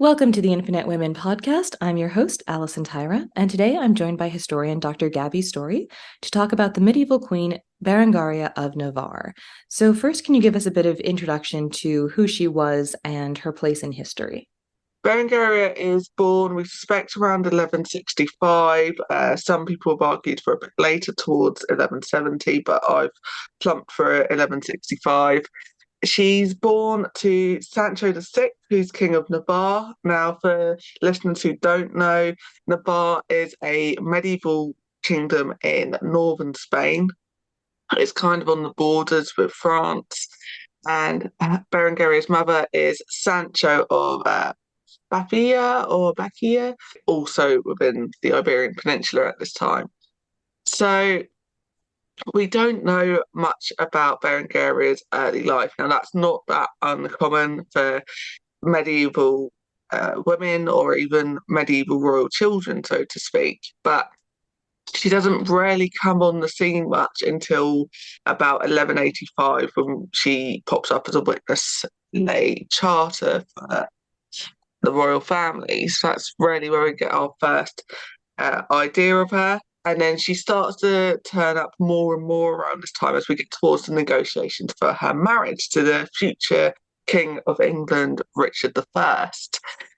Welcome to the Infinite Women podcast. I'm your host, Alison Tyra, and today I'm joined by historian Dr. Gabby Storey to talk about the medieval queen Berengaria of Navarre. So first, can you give us a bit of introduction to who she was and her place in history? Berengaria is born, we suspect, around 1165. Some people have argued for a bit later, towards 1170, but I've plumped for 1165. She's born to Sancho VI, who's King of Navarre. Now, for listeners who don't know, Navarre is a medieval kingdom in northern Spain. It's kind of on the borders with France. And Berengaria's mother is Sancho of Bakia, also within the Iberian Peninsula at this time. So we don't know much about Berengaria's early life. Now, that's not that uncommon for medieval women or even medieval royal children, so to speak. But she doesn't really come on the scene much until about 1185 when she pops up as a witness in a charter for the royal family. So that's really where we get our first idea of her. And then she starts to turn up more and more around this time as we get towards the negotiations for her marriage to the future King of England, Richard I.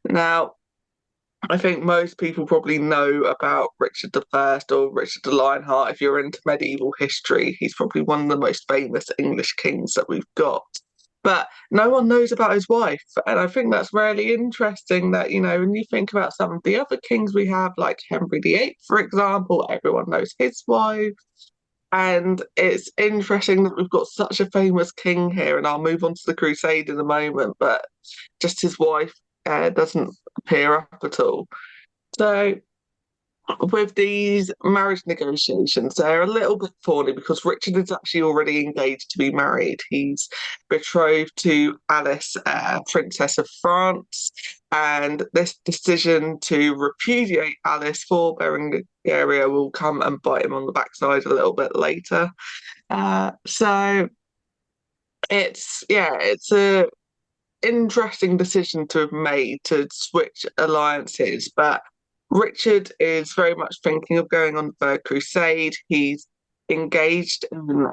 Now, I think most people probably know about Richard I or Richard the Lionheart. If you're into medieval history, he's probably one of the most famous English kings that we've got. But no one knows about his wife. And I think that's really interesting that, when you think about some of the other kings we have, like Henry VIII, for example, everyone knows his wife. And it's interesting that we've got such a famous king here, and I'll move on to the Crusade in a moment, but just his wife doesn't appear up at all. So with these marriage negotiations, they're a little bit thorny because Richard is actually already engaged to be married. He's betrothed to Alice, Princess of France, and this decision to repudiate Alice for Berengaria will come and bite him on the backside a little bit later. So it's a interesting decision to have made to switch alliances, but Richard is very much thinking of going on the Third Crusade. He's engaged in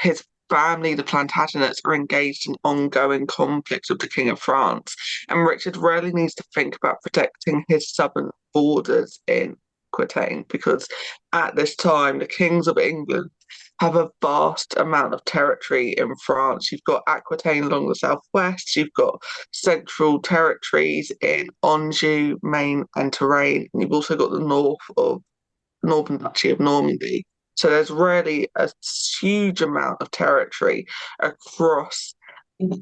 his family, the Plantagenets, are engaged in ongoing conflicts with the King of France, and Richard really needs to think about protecting his southern borders in Aquitaine because at this time the kings of England have a vast amount of territory in France. You've got Aquitaine along the southwest, you've got central territories in Anjou, Maine, and Touraine, and you've also got the north of Northern Duchy of Normandy. So there's really a huge amount of territory across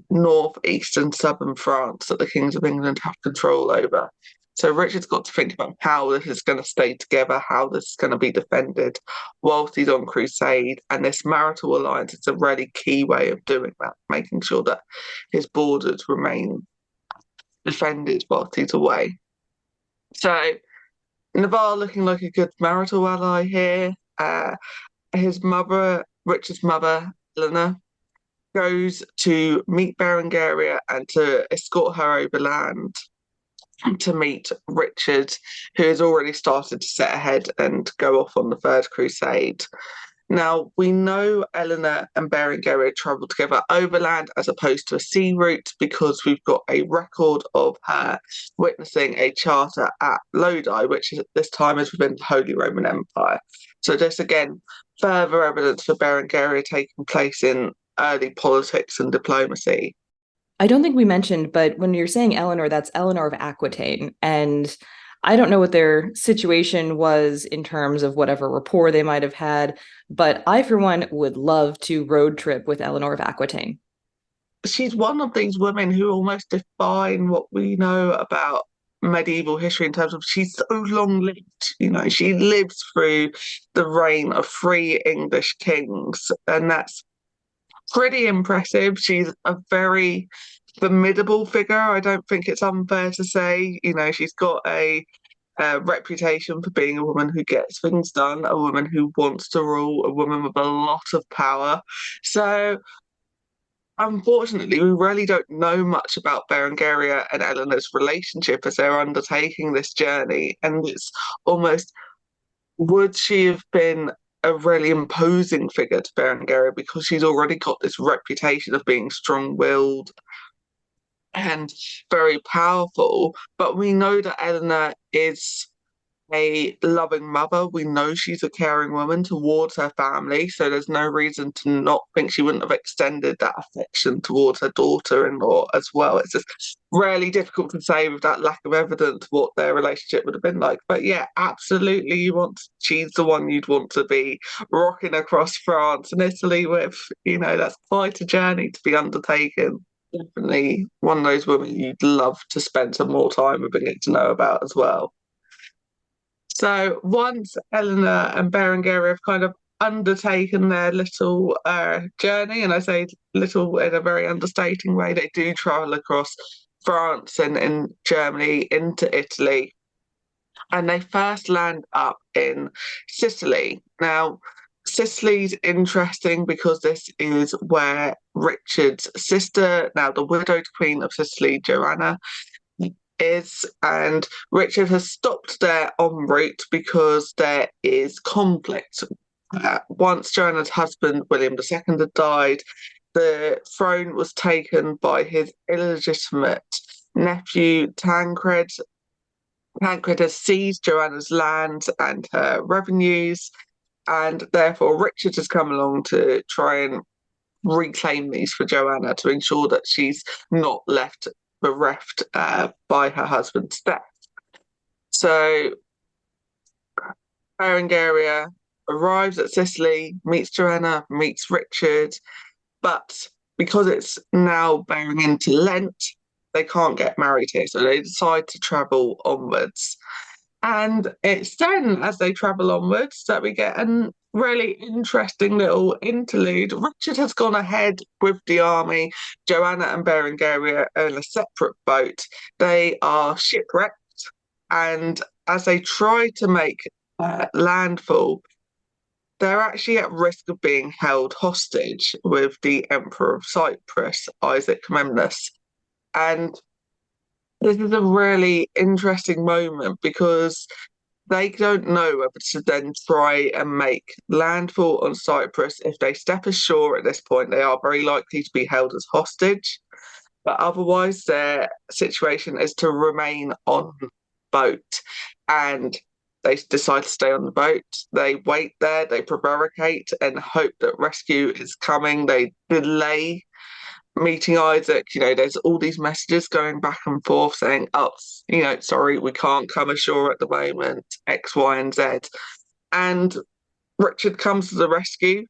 north, east, and southern France that the kings of England have control over. So Richard's got to think about how this is going to stay together, how this is going to be defended whilst he's on crusade. And this marital alliance is a really key way of doing that, making sure that his borders remain defended whilst he's away. So Navarre looking like a good marital ally here. His mother, Richard's mother, Eleanor, goes to meet Berengaria and to escort her overland to meet Richard, who has already started to set ahead and go off on the Third Crusade. Now, we know Eleanor and Berengaria travelled together overland as opposed to a sea route because we've got a record of her witnessing a charter at Lodi, which at this time is within the Holy Roman Empire. So this, again, further evidence for Berengaria taking place in early politics and diplomacy. I don't think we mentioned, but when you're saying Eleanor, that's Eleanor of Aquitaine. And I don't know what their situation was in terms of whatever rapport they might have had, but I, for one, would love to road trip with Eleanor of Aquitaine. She's one of these women who almost define what we know about medieval history in terms of she's so long lived. She lives through the reign of three English kings, and that's pretty impressive. She's a very formidable figure. I don't think it's unfair to say, she's got a reputation for being a woman who gets things done, a woman who wants to rule, a woman with a lot of power. So unfortunately, we really don't know much about Berengaria and Eleanor's relationship as they're undertaking this journey. And it's almost, would she have been a really imposing figure to Berengaria because she's already got this reputation of being strong-willed and very powerful? But we know that Eleanor is a loving mother. We know she's a caring woman towards her family, so there's no reason to not think she wouldn't have extended that affection towards her daughter-in-law as well. It's just really difficult to say with that lack of evidence what their relationship would have been like. But yeah, absolutely, she's the one you'd want to be rocking across France and Italy with. That's quite a journey to be undertaken. Definitely one of those women you'd love to spend some more time with and get to know about as well. So once Eleanor and Berengaria have kind of undertaken their little journey, and I say little in a very understating way, they do travel across France and Germany into Italy, and they first land up in Sicily. Now, Sicily's interesting because this is where Richard's sister, now the widowed Queen of Sicily, Joanna, is, and Richard has stopped there en route because there is conflict. Once Joanna's husband, William II, had died, the throne was taken by his illegitimate nephew, Tancred. Tancred has seized Joanna's land and her revenues, and therefore Richard has come along to try and reclaim these for Joanna to ensure that she's not left bereft by her husband's death. So Berengaria arrives at Sicily, meets Joanna, meets Richard, but because it's now bearing into Lent, they can't get married here, so they decide to travel onwards. And it's then, as they travel onwards, that we get a really interesting little interlude. Richard has gone ahead with the army. Joanna and Berengaria are in a separate boat. They are shipwrecked, and as they try to make landfall, they're actually at risk of being held hostage with the Emperor of Cyprus, Isaac Comnenus. And this is a really interesting moment because they don't know whether to then try and make landfall on Cyprus. If they step ashore at this point, they are very likely to be held as hostage. But otherwise, their situation is to remain on boat. And they decide to stay on the boat. They wait there, they prevaricate and hope that rescue is coming. They delay meeting Isaac. There's all these messages going back and forth saying, oh, sorry, we can't come ashore at the moment, X, Y, and Z. And Richard comes to the rescue.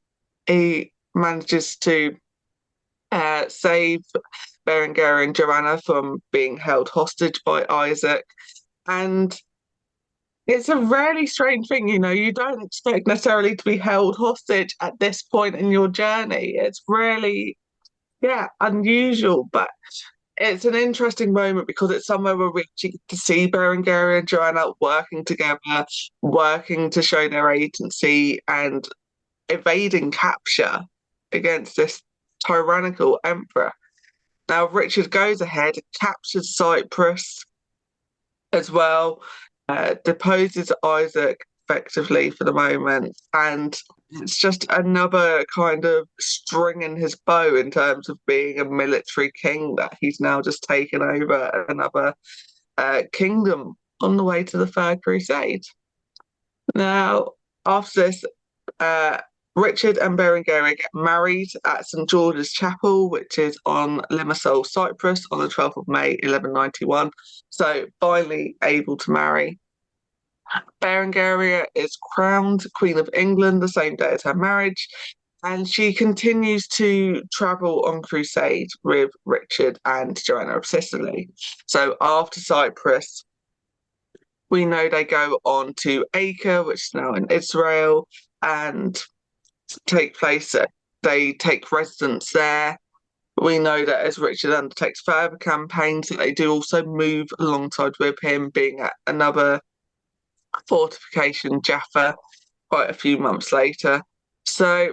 He manages to save Berengaria and Joanna from being held hostage by Isaac. And it's a really strange thing, you don't expect necessarily to be held hostage at this point in your journey. It's really, yeah, unusual, but it's an interesting moment because it's somewhere where we actually get to see Berengaria and Joanna working together, working to show their agency and evading capture against this tyrannical emperor. Now, Richard goes ahead, captures Cyprus as well, deposes Isaac effectively for the moment, and it's just another kind of string in his bow in terms of being a military king that he's now just taken over another kingdom on the way to the Third Crusade. Now, after this, Richard and Berengaria get married at St George's Chapel, which is on Limassol, Cyprus, on the 12th of May, 1191. So finally able to marry. Berengaria is crowned Queen of England the same day as her marriage, and she continues to travel on crusade with Richard and Joanna of Sicily. So after Cyprus, we know they go on to Acre, which is now in Israel, and they take residence there. We know that as Richard undertakes further campaigns, that they do also move alongside with him, being at another fortification, Jaffa, quite a few months later. So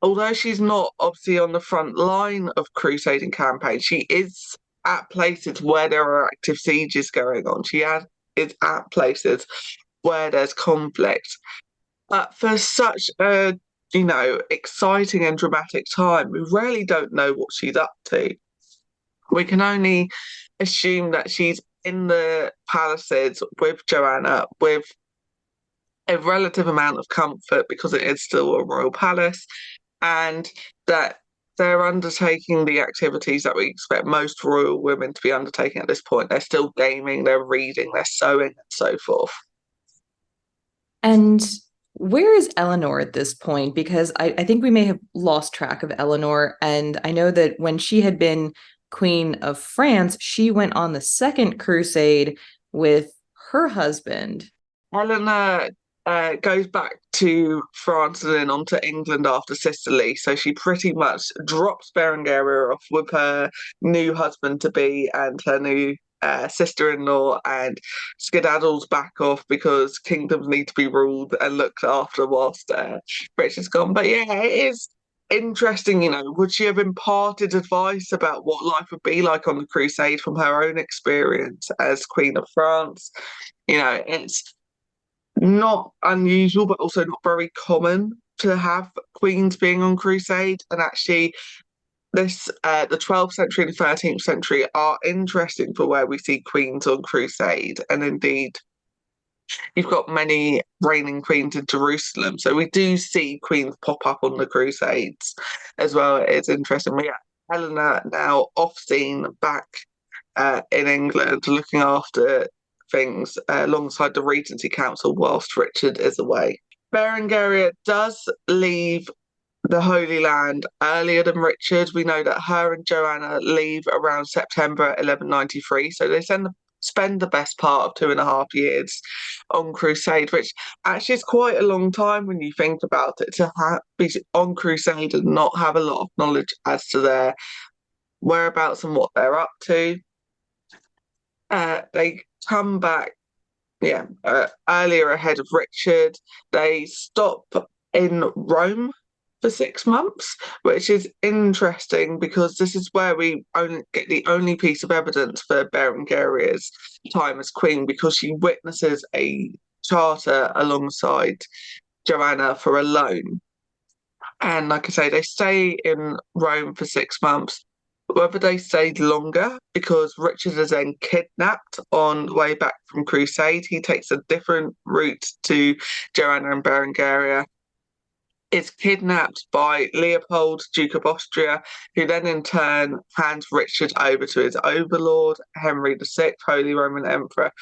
although she's not obviously on the front line of crusading campaigns, she is at places where there are active sieges going on. Is at places where there's conflict. But for such a, exciting and dramatic time, we really don't know what she's up to. We can only assume that she's in the palaces with Joanna with a relative amount of comfort because it is still a royal palace, and that they're undertaking the activities that we expect most royal women to be undertaking at this point. They're still gaming, they're reading, they're sewing, and so forth. And where is Eleanor at this point? Because I think we may have lost track of Eleanor. And I know that when she had been Queen of France, she went on the Second Crusade with her husband. Eleanor goes back to France and then on to England after Sicily. So she pretty much drops Berengaria off with her new husband to be and her new sister-in-law, and skedaddles back off because kingdoms need to be ruled and looked after whilst Richard's gone. But yeah, it is interesting, would she have imparted advice about what life would be like on the crusade from her own experience as Queen of France? It's not unusual, but also not very common to have queens being on crusade. And actually, the 12th century and the 13th century are interesting for where we see queens on crusade. And indeed, you've got many reigning queens in Jerusalem. So we do see queens pop up on the crusades as well. It's interesting. We have Helena now off scene back in England looking after things alongside the Regency Council whilst Richard is away. Berengaria does leave the Holy Land earlier than Richard. We know that her and Joanna leave around September 1193, so they spend the best part of 2.5 years on crusade, which actually is quite a long time when you think about it, to be on crusade and not have a lot of knowledge as to their whereabouts and what they're up to. They come back, earlier ahead of Richard. They stop in Rome for 6 months, which is interesting because this is where we only get the only piece of evidence for Berengaria's time as queen, because she witnesses a charter alongside Joanna for a loan. And like I say, they stay in Rome for 6 months. Whether they stayed longer, because Richard is then kidnapped on the way back from Crusade. He takes a different route to Joanna and Berengaria, is kidnapped by Leopold, Duke of Austria, who then in turn hands Richard over to his overlord, Henry VI, Holy Roman Emperor.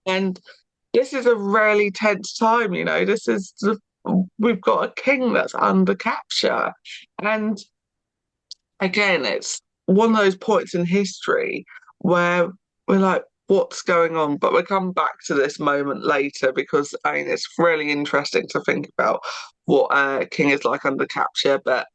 And this is a really tense time, we've got a king that's under capture. And again, it's one of those points in history where we're like, what's going on? But we'll come back to this moment later because it's really interesting to think about what king is like under capture. But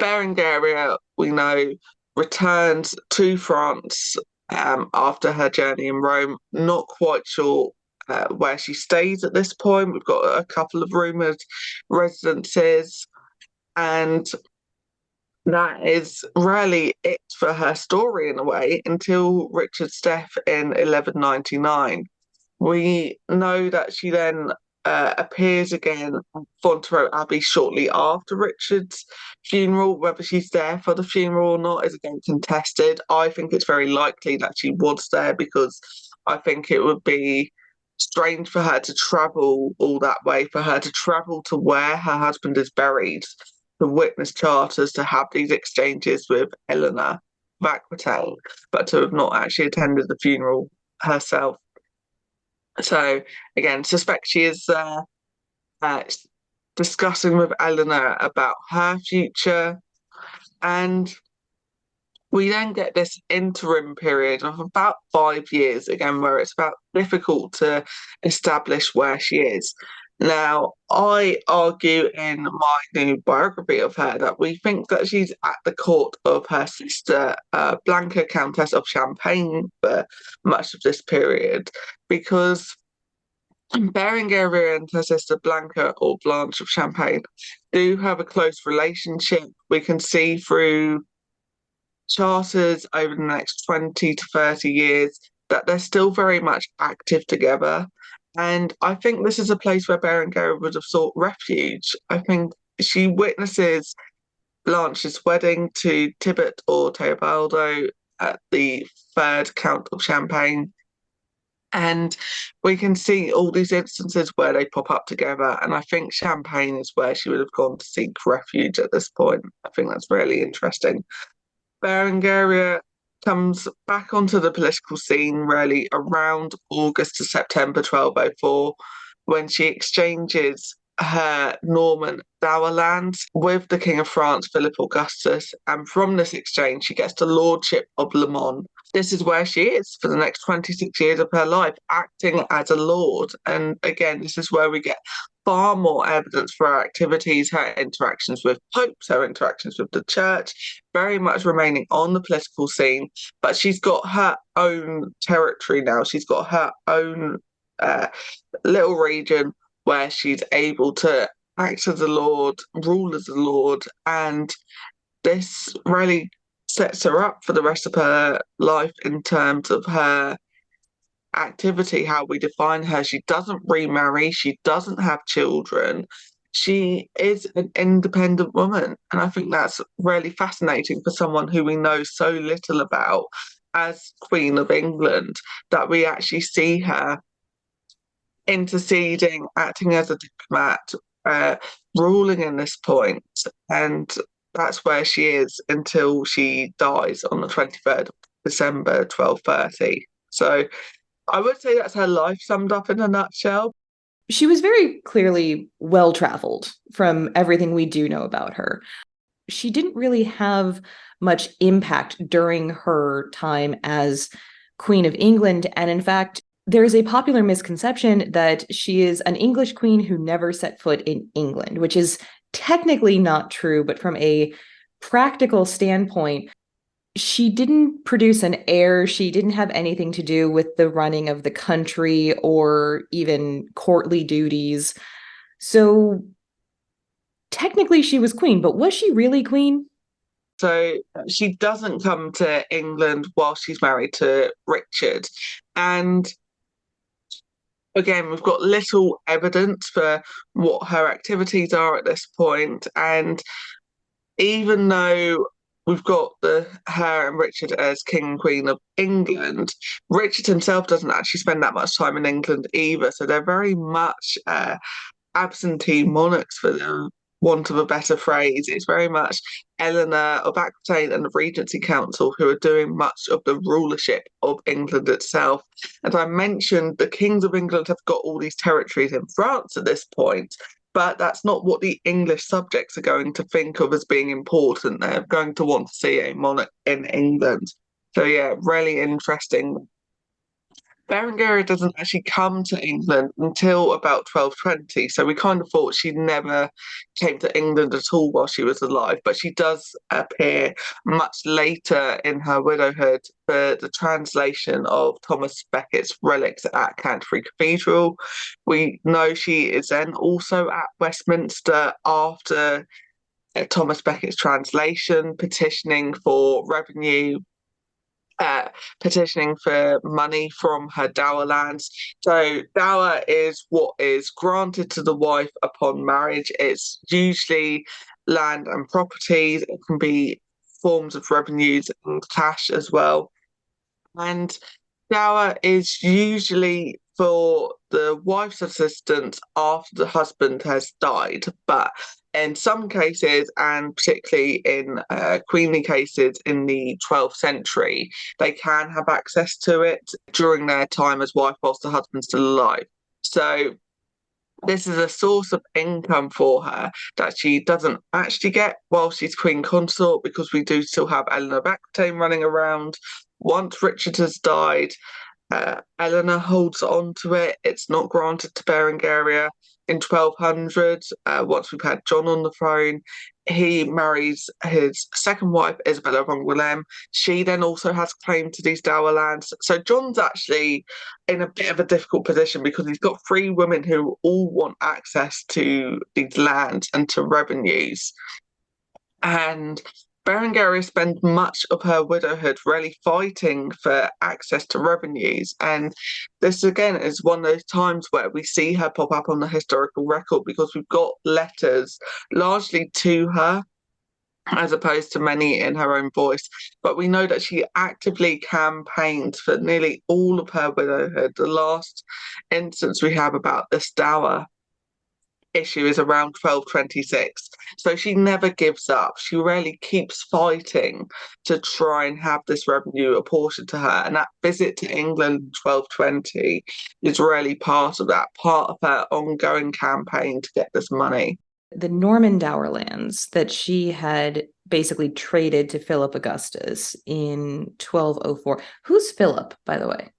Berengaria, we know, returns to France after her journey in Rome. Not quite sure where she stays at this point. We've got a couple of rumoured residences, and that is really it for her story in a way until Richard's death in 1199. We know that she then appears again at Fontevraud Abbey shortly after Richard's funeral. Whether she's there for the funeral or not is again contested. I think it's very likely that she was there because I think it would be strange for her to travel all that way, for her to travel to where her husband is buried, to witness charters, to have these exchanges with Eleanor of Aquitaine, but to have not actually attended the funeral herself. So again, suspect she is discussing with Eleanor about her future, and we then get this interim period of about 5 years again, where it's about difficult to establish where she is. Now, I argue in my new biography of her that we think that she's at the court of her sister, Blanca, Countess of Champagne, for much of this period, because Berengaria and her sister Blanca, or Blanche of Champagne, do have a close relationship. We can see through charters over the next 20 to 30 years that they're still very much active together. And I think this is a place where Berengaria would have sought refuge. I think she witnesses Blanche's wedding to Tybalt or Teobaldo at the third Count of Champagne. And we can see all these instances where they pop up together. And I think Champagne is where she would have gone to seek refuge at this point. I think that's really interesting. Berengaria comes back onto the political scene really around August to September 1204 when she exchanges her Norman dower lands with the King of France, Philip Augustus, and from this exchange she gets the lordship of Le Mans. This is where she is for the next 26 years of her life, acting as a lord. And again, this is where we get far more evidence for her activities, her interactions with popes, her interactions with the church, very much remaining on the political scene. But she's got her own territory now. She's got her own little region where she's able to act as a lord, rule as a lord, and this really sets her up for the rest of her life in terms of her activity, how we define her. She doesn't remarry, she doesn't have children. She is an independent woman. And I think that's really fascinating for someone who we know so little about as Queen of England, that we actually see her interceding, acting as a diplomat, ruling in this point. And that's where she is until she dies on the 23rd of December, 1230. So I would say that's her life summed up in a nutshell. She was very clearly well-traveled from everything we do know about her. She didn't really have much impact during her time as Queen of England. And in fact, there is a popular misconception that she is an English queen who never set foot in England, which is technically not true, but from a practical standpoint, she didn't produce an heir. She didn't have anything to do with the running of the country or even courtly duties. So technically she was queen, but was she really queen? So she doesn't come to England while she's married to Richard. And again, we've got little evidence for what her activities are at this point. And even though we've got her and Richard as King and Queen of England, Richard himself doesn't actually spend that much time in England either. So they're very much absentee monarchs, for the want of a better phrase. It's very much Eleanor of Aquitaine and the Regency Council who are doing much of the rulership of England itself. And I mentioned the kings of England have got all these territories in France at this point, but that's not what the English subjects are going to think of as being important. They're going to want to see a monarch in England. So yeah, really interesting. Berengaria doesn't actually come to England until about 1220, so we kind of thought she never came to England at all while she was alive, but she does appear much later in her widowhood for the translation of Thomas Becket's relics at Canterbury Cathedral. We know she is then also at Westminster after Thomas Becket's translation, petitioning for revenue, petitioning for money from her dower lands. So dower is what is granted to the wife upon marriage. It's usually land and properties. It can be forms of revenues and cash as well. And dower is usually for the wife's assistance after the husband has died. But in some cases, and particularly in queenly cases in the 12th century, they can have access to it during their time as wife whilst the husband's still alive. So this is a source of income for her that she doesn't actually get while she's queen consort, because we do still have Eleanor of Aquitaine running around. Once Richard has died, Eleanor holds on to it. It's not granted to Berengaria. In 1200, once we've had John on the throne, he marries his second wife, Isabella of Angoulême. She then also has claim to these dower lands. So John's actually in a bit of a difficult position because he's got three women who all want access to these lands and to revenues. And Berengaria spends much of her widowhood really fighting for access to revenues. And this, again, is one of those times where we see her pop up on the historical record because we've got letters largely to her as opposed to many in her own voice. But we know that she actively campaigned for nearly all of her widowhood. The last instance we have about this dower issue is around 1226. So she never gives up. She really keeps fighting to try and have this revenue apportioned to her. And that visit to England in 1220 is really part of that, part of her ongoing campaign to get this money. The Norman dower lands that she had basically traded to Philip Augustus in 1204. Who's Philip, by the way?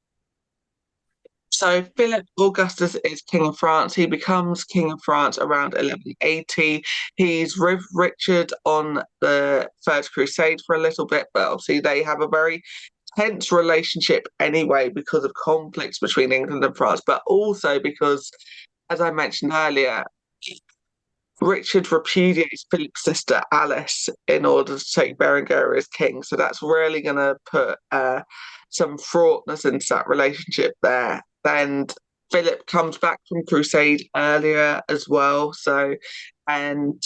So Philip Augustus is King of France. He becomes King of France around 1180. He's with Richard on the Third Crusade for a little bit, but obviously they have a very tense relationship anyway because of conflicts between England and France, but also because, as I mentioned earlier, Richard repudiates Philip's sister Alice in order to take Berengaria as king. So that's really going to put some fraughtness into that relationship there. And Philip comes back from Crusade earlier as well. So, and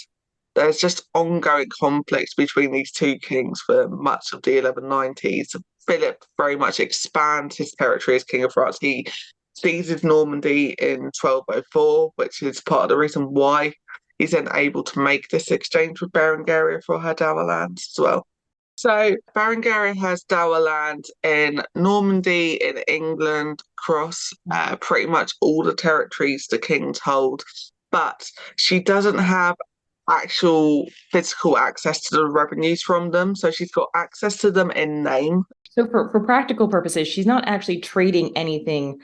there's just ongoing conflicts between these two kings for much of the 1190s. Philip very much expands his territory as King of France. He seizes Normandy in 1204, which is part of the reason why he's then able to make this exchange with Berengaria for her dower lands as well. So Berengaria has dower land in Normandy, in England, across pretty much all the territories the kings hold, but she doesn't have actual physical access to the revenues from them. So she's got access to them in name. So for practical purposes, she's not actually trading anything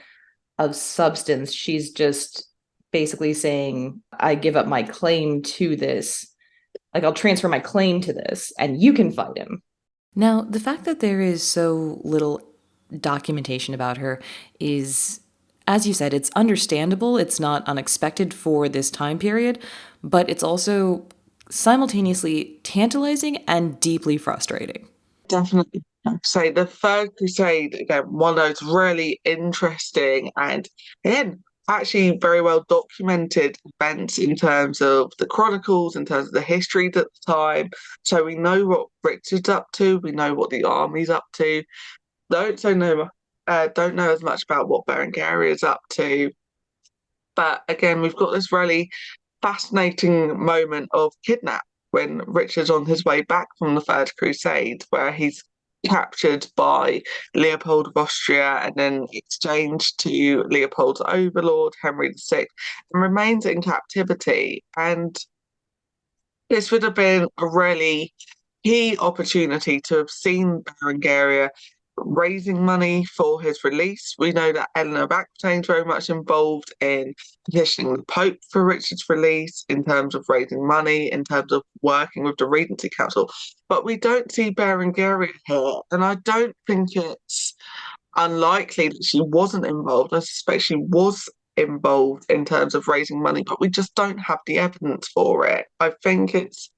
of substance. She's just basically saying, I give up my claim to this. Like, I'll transfer my claim to this, and you can fight him. Now, the fact that there is so little documentation about her is, as you said, it's understandable. It's not unexpected for this time period, but it's also simultaneously tantalizing and deeply frustrating. Definitely. So the Third Crusade, again, one of those really interesting and, again, actually very well documented events in terms of the chronicles, in terms of the history at the time. So we know what Richard's up to, we know what the army's up to. Don't know as much about what Berengaria is up to. But again, we've got this really fascinating moment of kidnap when Richard's on his way back from the Third Crusade, where he's captured by Leopold of Austria and then exchanged to Leopold's overlord, Henry VI, and remains in captivity. And this would have been a really key opportunity to have seen Berengaria raising money for his release. We know that Eleanor of Aquitaine is very much involved in petitioning the Pope for Richard's release, in terms of raising money, in terms of working with the Regency Council. But we don't see Berengaria here, and I don't think it's unlikely that she wasn't involved. I suspect she was involved in terms of raising money, but we just don't have the evidence for it. I think it's,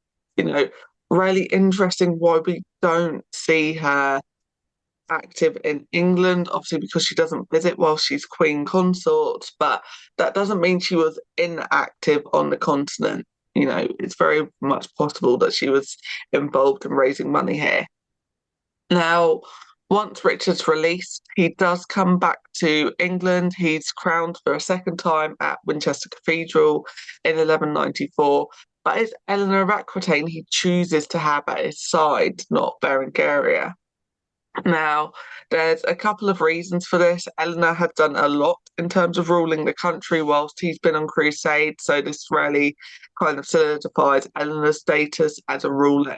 really interesting why we don't see her active in England, obviously because she doesn't visit while she's Queen Consort, but that doesn't mean she was inactive on the continent. It's very much possible that she was involved in raising money here. Now, once Richard's released, he does come back to England. He's crowned for a second time at Winchester Cathedral in 1194. But it's Eleanor of Aquitaine he chooses to have at his side, not Berengaria. Now, there's a couple of reasons for this. Eleanor had done a lot in terms of ruling the country whilst he's been on crusade, so this really kind of solidifies Eleanor's status as a ruler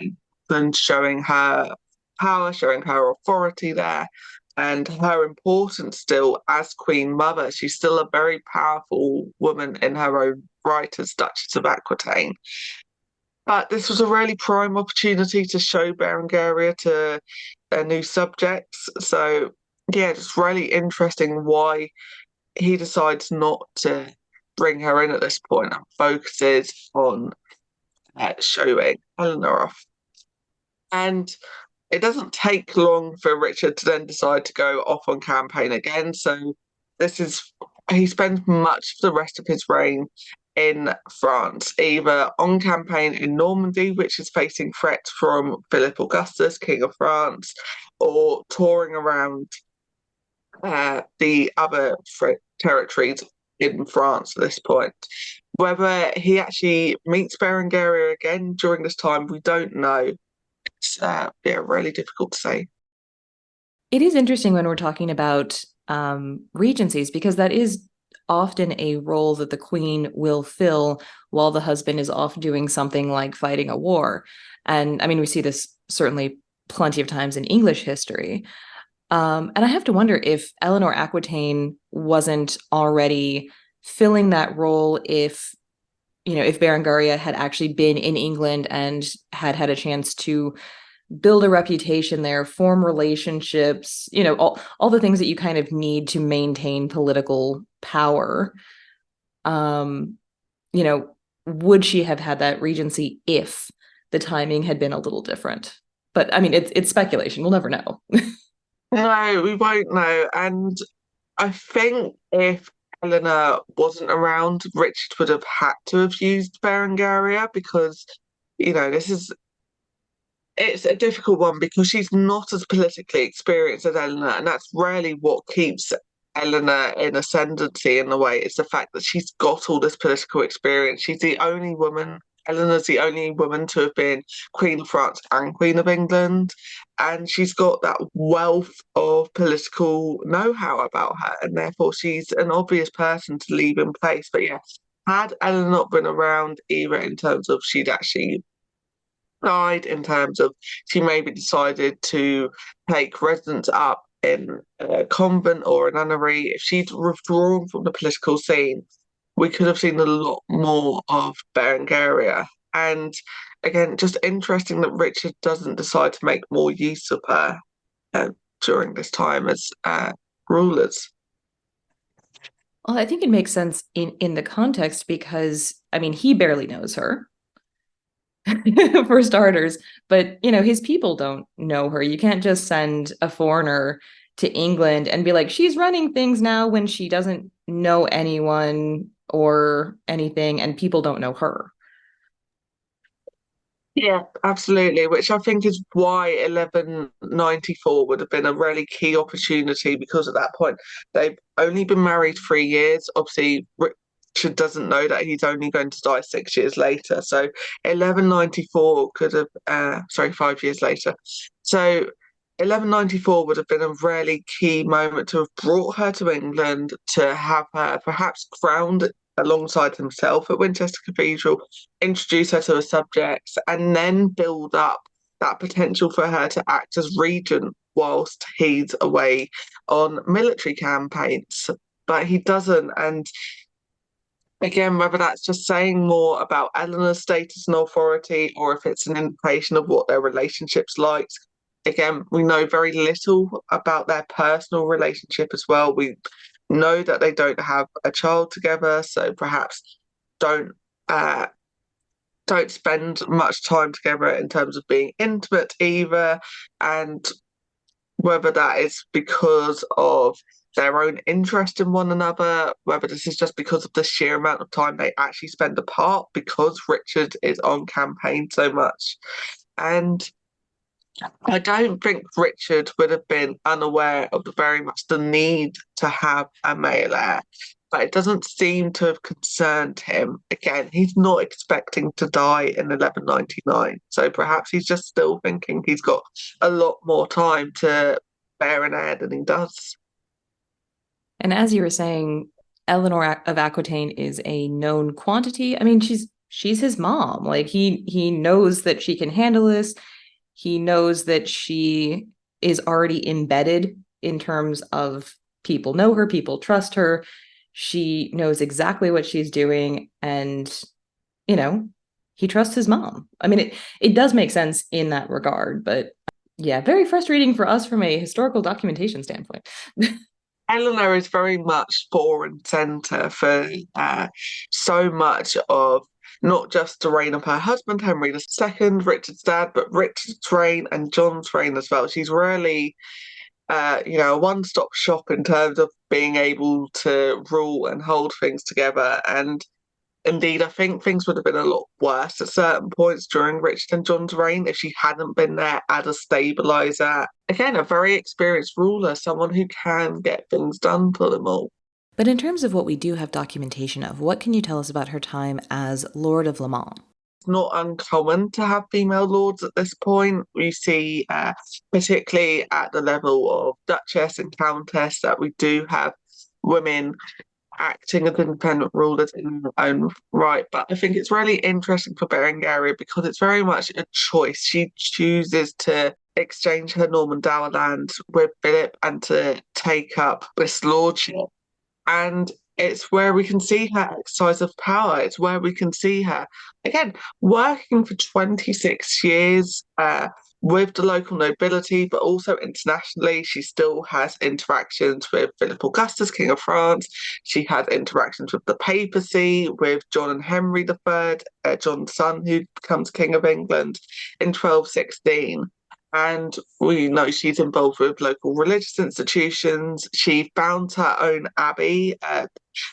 and showing her power, showing her authority there, and her importance still as Queen Mother. She's still a very powerful woman in her own right as Duchess of Aquitaine. But this was a really prime opportunity to show Berengaria to new subjects. So, yeah, it's really interesting why he decides not to bring her in at this point and focuses on showing Eleanor off. And it doesn't take long for Richard to then decide to go off on campaign again. So this is he spends much of the rest of his reign in France, either on campaign in Normandy, which is facing threats from Philip Augustus, King of France, or touring around the other territories in France at this point. Whether he actually meets Berengaria again during this time, we don't know. It's yeah, really difficult to say. It is interesting when we're talking about regencies because that is often a role that the queen will fill while the husband is off doing something like fighting a war. And I mean, we see this certainly plenty of times in English history. And I have to wonder if Eleanor Aquitaine wasn't already filling that role if, if Berengaria had actually been in England and had had a chance to build a reputation there, form relationships, all the things that you kind of need to maintain political power. Um, you know, would she have had that regency if the timing had been a little different? But I mean, it's speculation. We'll never know. No, we won't know. And I think if Eleanor wasn't around, Richard would have had to have used Berengaria because, this is it's a difficult one because she's not as politically experienced as Eleanor, and that's really what keeps Eleanor in ascendancy in a way. It's the fact that she's got all this political experience. She's the only woman. Eleanor's the only woman to have been Queen of France and Queen of England, and she's got that wealth of political know-how about her, and therefore she's an obvious person to leave in place. But yeah, had Eleanor not been around, either in terms of she'd actually died, in terms of she maybe decided to take residence up in a convent or a nunnery, if she'd withdrawn from the political scene, we could have seen a lot more of Berengaria. And again, just interesting that Richard doesn't decide to make more use of her uh, during this time as rulers. Well, I think it makes sense in the context because I mean he barely knows her for starters, but his people don't know her. You can't just send a foreigner to England and be like, she's running things now when she doesn't know anyone or anything, and people don't know her. Yeah, absolutely. Which I think is why 1194 would have been a really key opportunity because at that point they've only been married 3 years. Obviously, Richard doesn't know that he's only going to die 6 years later. So 1194 could have, 5 years later. So 1194 would have been a really key moment to have brought her to England, to have her perhaps crowned alongside himself at Winchester Cathedral, introduce her to the subjects, and then build up that potential for her to act as regent whilst he's away on military campaigns. But he doesn't. And again, whether that's just saying more about Eleanor's status and authority or if it's an indication of what their relationship's like. Again, we know very little about their personal relationship as well. We know that they don't have a child together, so perhaps don't uh, don't spend much time together in terms of being intimate either. And whether that is because of their own interest in one another, whether this is just because of the sheer amount of time they actually spend apart because Richard is on campaign so much. And I don't think Richard would have been unaware of very much the need to have a male heir, but it doesn't seem to have concerned him. Again, he's not expecting to die in 1199, so perhaps he's just still thinking he's got a lot more time to bear an heir than he does. And as you were saying, Eleanor of Aquitaine is a known quantity. I mean, she's his mom. Like he knows that she can handle this. He knows that she is already embedded in terms of people know her, people trust her. She knows exactly what she's doing. And, you know, he trusts his mom. I mean, it does make sense in that regard, but yeah, very frustrating for us from a historical documentation standpoint. Eleanor is very much fore and centre for so much of not just the reign of her husband, Henry II, Richard's dad, but Richard's reign and John's reign as well. She's really, a one-stop shop in terms of being able to rule and hold things together. And indeed, I think things would have been a lot worse at certain points during Richard and John's reign if she hadn't been there as a stabiliser. Again, a very experienced ruler, someone who can get things done for them all. But in terms of what we do have documentation of, what can you tell us about her time as Lord of Le Mans? It's not uncommon to have female lords at this point. We see, particularly at the level of Duchess and Countess, that we do have women acting as independent rulers in their own right. But I think it's really interesting for Berengaria because it's very much a choice. She chooses to exchange her Norman dower land with Philip and to take up this lordship. And it's where we can see her exercise of power. It's where we can see her, again, working for 26 years with the local nobility, but also internationally. She still has interactions with Philip Augustus, King of France. She had interactions with the papacy, with John and Henry III, John's son, who becomes King of England in 1216. And we know she's involved with local religious institutions. She founds her own abbey,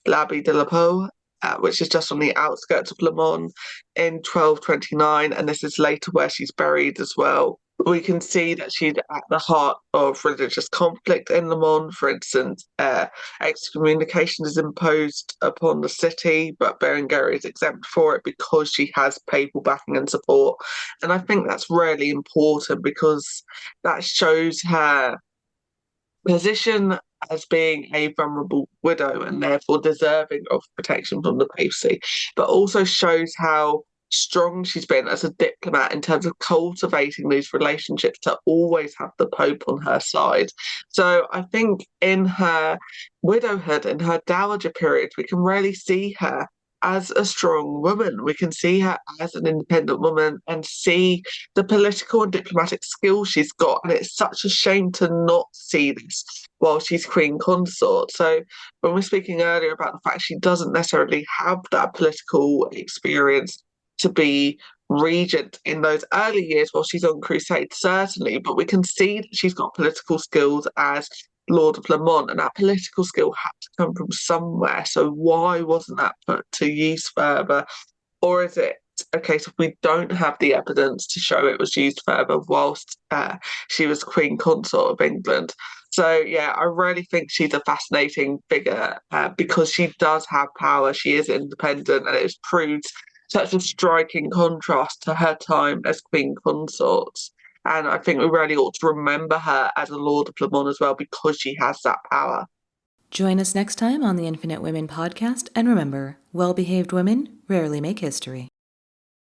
l'Abbey de la Pau, which is just on the outskirts of Le Mans in 1229. And this is later where she's buried as well. We can see that she's at the heart of religious conflict in Le Mans. For instance, excommunication is imposed upon the city, but Berengaria is exempt for it because she has papal backing and support. And I think that's really important because that shows her position as being a vulnerable widow and therefore deserving of protection from the papacy, but also shows how strong she's been as a diplomat in terms of cultivating these relationships to always have the Pope on her side. So I think in her widowhood, in her dowager period, we can really see her as a strong woman. We can see her as an independent woman and see the political and diplomatic skills she's got. And it's such a shame to not see this while she's Queen Consort. So when we're speaking earlier about the fact she doesn't necessarily have that political experience to be regent in those early years while she's on crusade, certainly, but we can see that she's got political skills as Lord of Le Mans, and that political skill had to come from somewhere. So why wasn't that put to use further? Or is it a case of we don't have the evidence to show it was used further whilst she was Queen Consort of England? So yeah, I really think she's a fascinating figure because she does have power. She is independent, and it's proved such a striking contrast to her time as Queen Consort. And I think we really ought to remember her as a Lord of Le Mans as well because she has that power. Join us next time on the Infinite Women podcast, and remember, well-behaved women rarely make history.